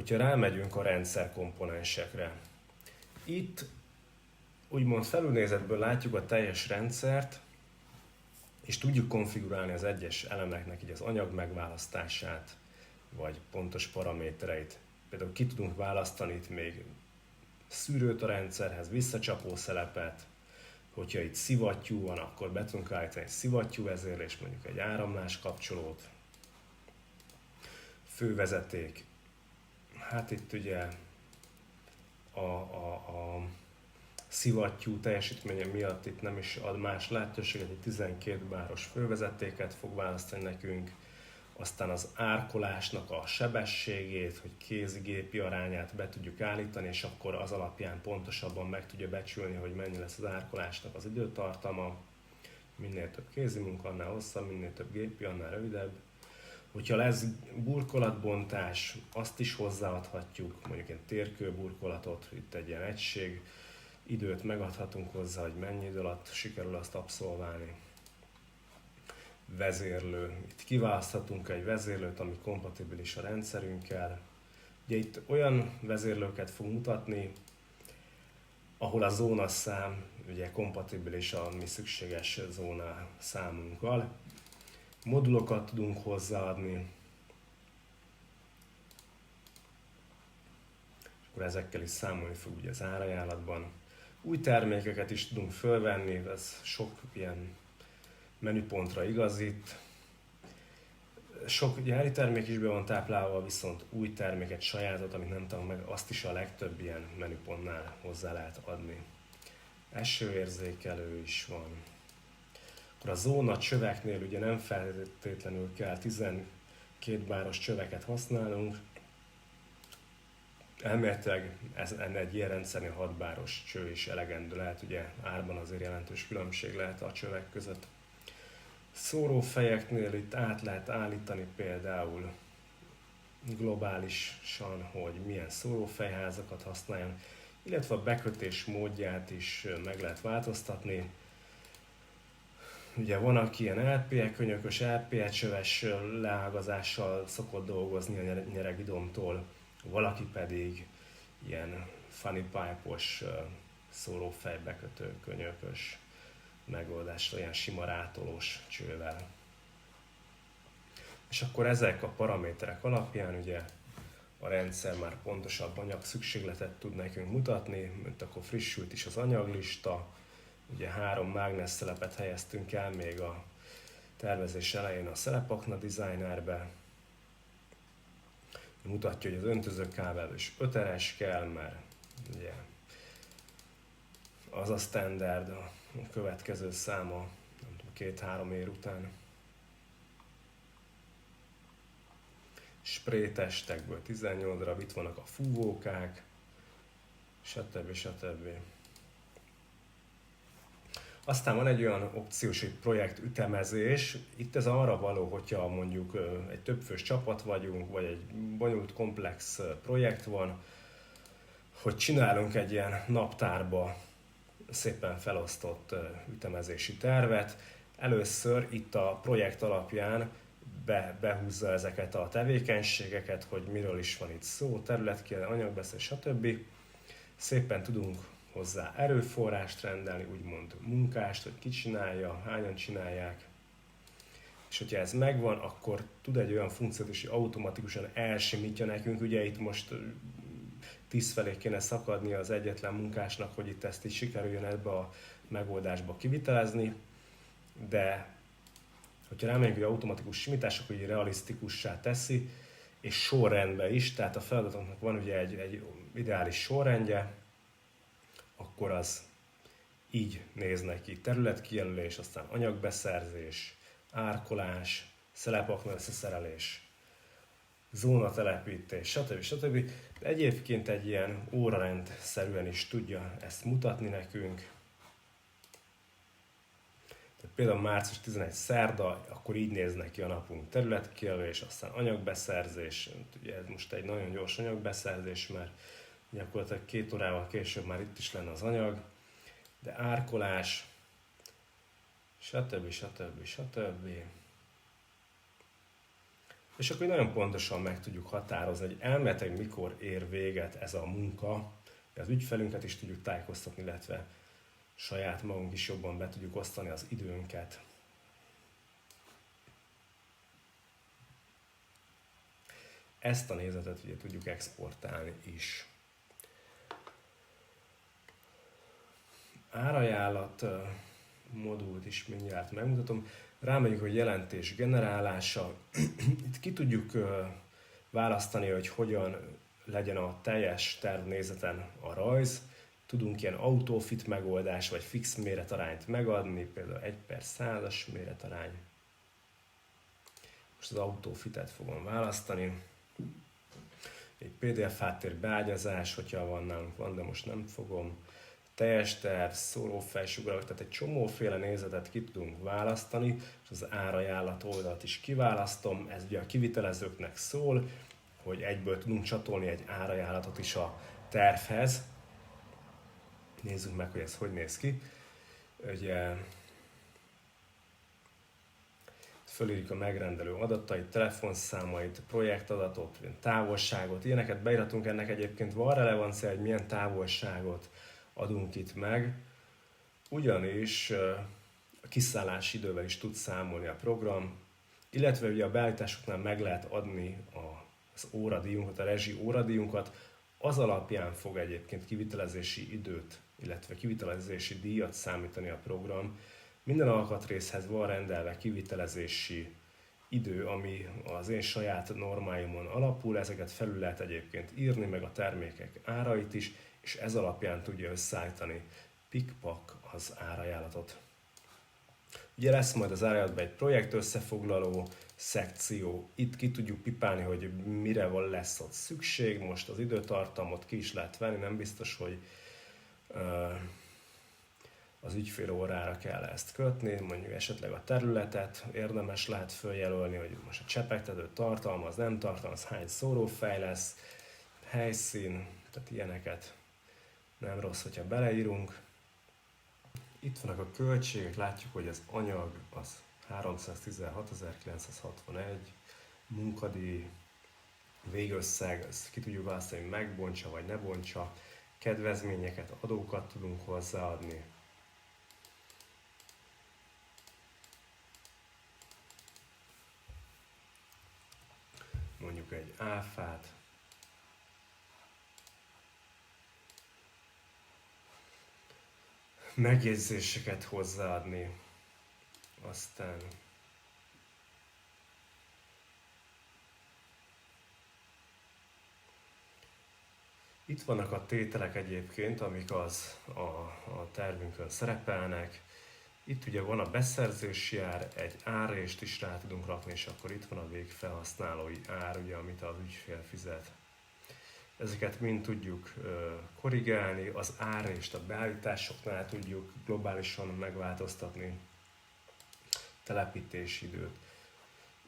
Hogyha rámegyünk a rendszer komponensekre, itt úgymond felülnézetből látjuk a teljes rendszert, és tudjuk konfigurálni az egyes elemeknek így az anyag megválasztását, vagy pontos paramétereit. Például ki tudunk választani itt még szűrőt a rendszerhez, visszacsapó szelepet, hogyha itt szivattyú van, akkor be tudunk állítani egy szivattyú vezérlést, mondjuk egy áramlás kapcsolót, fővezeték. Hát itt ugye a szivattyú teljesítménye miatt itt nem is ad más lehetőséget, egy 12 báros fővezetéket fog választani nekünk, aztán az árkolásnak a sebességét, hogy kézi-gépi arányát be tudjuk állítani, és akkor az alapján pontosabban meg tudja becsülni, hogy mennyi lesz az árkolásnak az időtartama. Minél több kézi munka, annál hosszabb, minél több gépi, annál rövidebb. Hogyha lesz burkolatbontás, azt is hozzáadhatjuk, mondjuk egy térkőburkolatot, itt egy ilyen egység, időt megadhatunk hozzá, hogy mennyi idő alatt sikerül azt abszolválni. Vezérlő. Itt kiválaszthatunk egy vezérlőt, ami kompatibilis a rendszerünkkel. Ugye itt olyan vezérlőket fog mutatni, ahol a zónaszám ugye kompatibilis a mi szükséges zóna számunkkal. Modulokat tudunk hozzáadni, és akkor ezekkel is számolni fog ugye az árajánlatban. Új termékeket is tudunk fölvenni, ez sok ilyen menüpontra igazít. Sok gyári termék is be van táplálva, viszont új terméket, sajátot, amit nem tudom meg, azt is a legtöbb ilyen menüpontnál hozzá lehet adni. Esőérzékelő is van. Akkor a zóna csöveknél ugye nem feltétlenül kell 12 báros csöveket használnunk. Elméletileg ennél egy ilyen rendszernél 6 báros cső is elegendő lehet, ugye árban azért jelentős különbség lehet a csövek között. Szórófejeknél itt át lehet állítani például globálisan, hogy milyen szórófejházakat használjon, illetve a bekötés módját is meg lehet változtatni. Ugye van, aki ilyen LPE könyökös, LPE csöves leágazással szokott dolgozni a nyeregidomtól, valaki pedig ilyen funny pipe-os szórófejbekötő könyökös megoldásra, ilyen sima rátolós csővel. És akkor ezek a paraméterek alapján ugye a rendszer már pontosabb anyag szükségletet tud nekünk mutatni, mint akkor frissült is az anyaglista. Ugye 3 mágnes szelepet helyeztünk el még a tervezés elején a szelepakna designerbe. Mutatja, hogy az öntözőkábel is 5-es kell, mert ugye az a standard, a következő száma, nem tudom, 2-3 ér után. Spray testekből 18 darab, itt vannak a fúvókák, stb. Aztán van egy olyan opciós, hogy projekt ütemezés. Itt ez arra való, hogyha mondjuk egy többfős csapat vagyunk, vagy egy bonyolult komplex projekt van, hogy csinálunk egy ilyen naptárba szépen felosztott ütemezési tervet. Először itt a projekt alapján behúzza ezeket a tevékenységeket, hogy miről is van itt szó, területkijelölés, anyagbeszél, stb. Szépen tudunk hozzá erőforrást rendelni, úgymond munkást, hogy ki csinálja, hányan csinálják. És hogyha ez megvan, akkor tud egy olyan funkciót is, hogy automatikusan elsimítja nekünk. Ugye itt most 10 felé kéne szakadni az egyetlen munkásnak, hogy itt ezt így sikerüljön ebbe a megoldásba kivitelezni, de hogyha rámegyünk, hogy automatikus simítás, akkor így realisztikussá teszi, és sorrendben is, tehát a feladatoknak van ugye egy ideális sorrendje, akkor az így néz neki: területkijelölés, aztán anyagbeszerzés, árkolás, szelepakna összeszerelés, zónatelepítés, stb. De egyébként egy ilyen órarendszerűen is tudja ezt mutatni nekünk. Tehát például március 11 szerda, akkor így néz neki a napunk: területkijelölés, aztán anyagbeszerzés. Ugye ez most egy nagyon gyors anyagbeszerzés, mert gyakorlatilag 2 órával később már itt is lenne az anyag, de árkolás, stb. És akkor nagyon pontosan meg tudjuk határozni, hogy elméletileg mikor ér véget ez a munka, az ügyfelünket is tudjuk tájékoztatni, illetve saját magunk is jobban be tudjuk osztani az időnket. Ezt a nézetet ugye tudjuk exportálni is. Árajánlat modult is mindjárt megmutatom. Rámegyünk, hogy jelentés generálása. Itt ki tudjuk választani, hogy hogyan legyen a teljes tervnézeten a rajz. Tudunk ilyen autofit megoldás vagy fix méretarányt megadni, például 1/100-as méretarány. Most az autofitet fogom választani. Egy PDF háttér beágyazás, hogyha van nálunk van, de most nem fogom. Teljes terv, szórófejsugarak, tehát egy csomóféle nézetet ki tudunk választani, és az árajánlat oldalt is kiválasztom. Ez ugye a kivitelezőknek szól, hogy egyből tudunk csatolni egy árajánlatot is a tervhez. Nézzük meg, hogy ez hogy néz ki. Ugye fölírjuk a megrendelő adatait, telefonszámait, projektadatot, távolságot, ilyeneket beírhatunk. Ennek egyébként van relevancia, hogy milyen távolságot adunk itt meg, ugyanis a kiszállási idővel is tud számolni a program, illetve ugye a beállításoknál meg lehet adni az óradíjunkat, a rezsi óradíjunkat, az alapján fog egyébként kivitelezési időt, illetve kivitelezési díjat számítani a program. Minden alkatrészhez van rendelve kivitelezési idő, ami az én saját normáimon alapul, ezeket felül lehet egyébként írni, meg a termékek árait is, és ez alapján tudja összeállítani pikpak az árajánlatot. Ugye lesz majd az árajánlatban egy projekt összefoglaló szekció, itt ki tudjuk pipálni, hogy mire lesz ott szükség, most az időtartamot ki is lehet venni, nem biztos, hogy az ügyfél órára kell ezt kötni, mondjuk esetleg a területet érdemes lehet följelölni, hogy most a csepegtető tartalmaz, nem tartalmaz, hány szórófej lesz, helyszín, tehát ilyeneket nem rossz, hogyha beleírunk. Itt vannak a költségek, látjuk, hogy az anyag az 316.961, munkadíj, végösszeg, ezt ki tudjuk választani, hogy megbontsa vagy ne bontsa, kedvezményeket, adókat tudunk hozzáadni. Mondjuk egy áfát, megjegyzéseket hozzáadni, aztán itt vannak a tételek egyébként, amik a tervünkön szerepelnek. Itt ugye van a beszerzési ár, egy árrést is rá tudunk rakni, és akkor itt van a végfelhasználói ár, ugye, amit az ügyfél fizet. Ezeket mind tudjuk korrigálni, az árrést a beállításoknál tudjuk globálisan megváltoztatni, telepítési időt.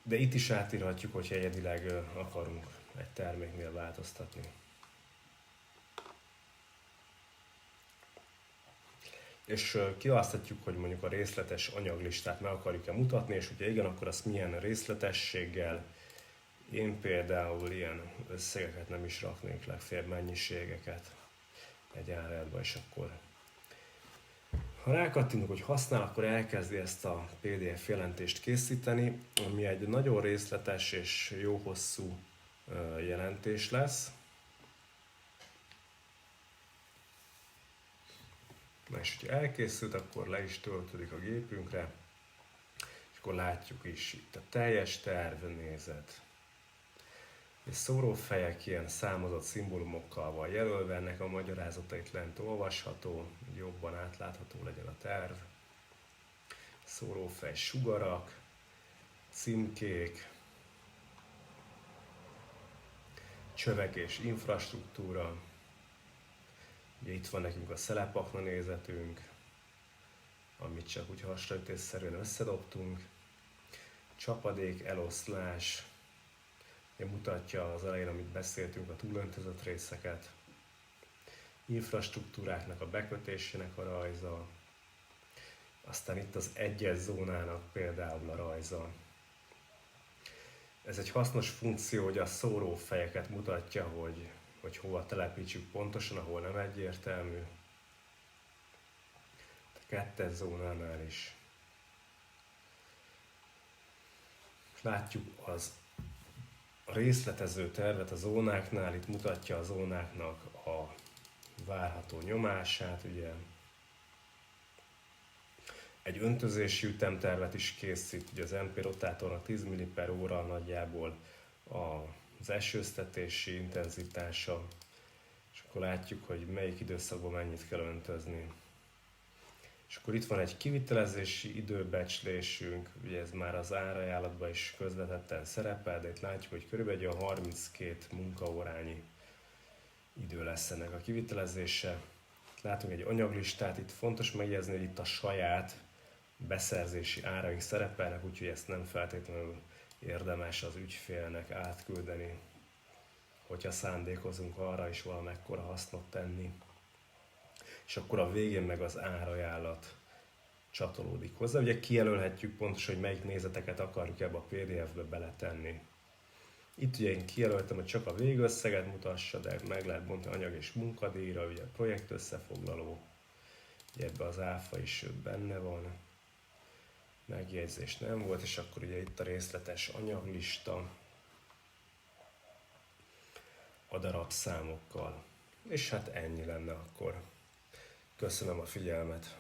De itt is átírhatjuk, hogyha egyedileg akarunk egy terméknél változtatni. És kiválaszthatjuk, hogy mondjuk a részletes anyaglistát meg akarjuk-e mutatni, és hogyha igen, akkor azt milyen részletességgel. Én például ilyen összegeket nem is raknék, legfeljebb mennyiségeket egy árádba, és akkor ha rákattintunk, hogy használ, akkor elkezdi ezt a PDF jelentést készíteni, ami egy nagyon részletes és jó hosszú jelentés lesz. Na és hogyha elkészült, akkor le is töltődik a gépünkre, és akkor látjuk is itt a teljes tervnézet. És szórófejek ilyen számozott szimbólumokkal van jelölve, ennek a magyarázatait lent olvasható, hogy jobban átlátható legyen a terv. Szórófej sugarak, címkék, csövek és infrastruktúra. Ugye itt van nekünk a szelepakna nézetünk, amit csak úgy hasraütésszerűen összedobtunk. Csapadék, eloszlás, mutatja az elején, amit beszéltünk, a túlöntözött részeket. Infrastruktúráknak a bekötésének a rajza. Aztán itt az egyes zónának például a rajza. Ez egy hasznos funkció, hogy a szórófejeket mutatja, hogy hova telepítsük pontosan, ahol nem egyértelmű. A kettes zónánál is. Látjuk a részletező tervet a zónáknál, itt mutatja a zónáknak a várható nyomását, ugye. Egy öntözési ütemtervet is készít, ugye az MP rotátornak 10 ml/óra nagyjából az esőztetési intenzitása, és akkor látjuk, hogy melyik időszakban mennyit kell öntözni. És akkor itt van egy kivitelezési időbecslésünk, ugye ez már az árajánlatban is közvetetten szerepel, de itt látjuk, hogy körülbelül a 32 munkaórányi idő lesz ennek a kivitelezése. Látunk egy anyaglistát, itt fontos megjegyezni, hogy itt a saját beszerzési áraink szerepelnek, úgyhogy ezt nem feltétlenül érdemes az ügyfélnek átküldeni, hogyha szándékozunk arra is valamekkora hasznot tenni. És akkor a végén meg az árajánlat csatolódik hozzá. Ugye kijelölhetjük pontosan, hogy melyik nézeteket akarjuk ebbe a PDF-be beletenni. Itt ugye én kijelöltem, hogy csak a végösszeget mutassa, de meg lehet bontani anyag és munkadíjra, ugye a projekt összefoglaló, ugye ebbe az áfa is benne van, megjegyzés nem volt, és akkor ugye itt a részletes anyaglista a darabszámokkal. És hát ennyi lenne akkor. Köszönöm a figyelmet!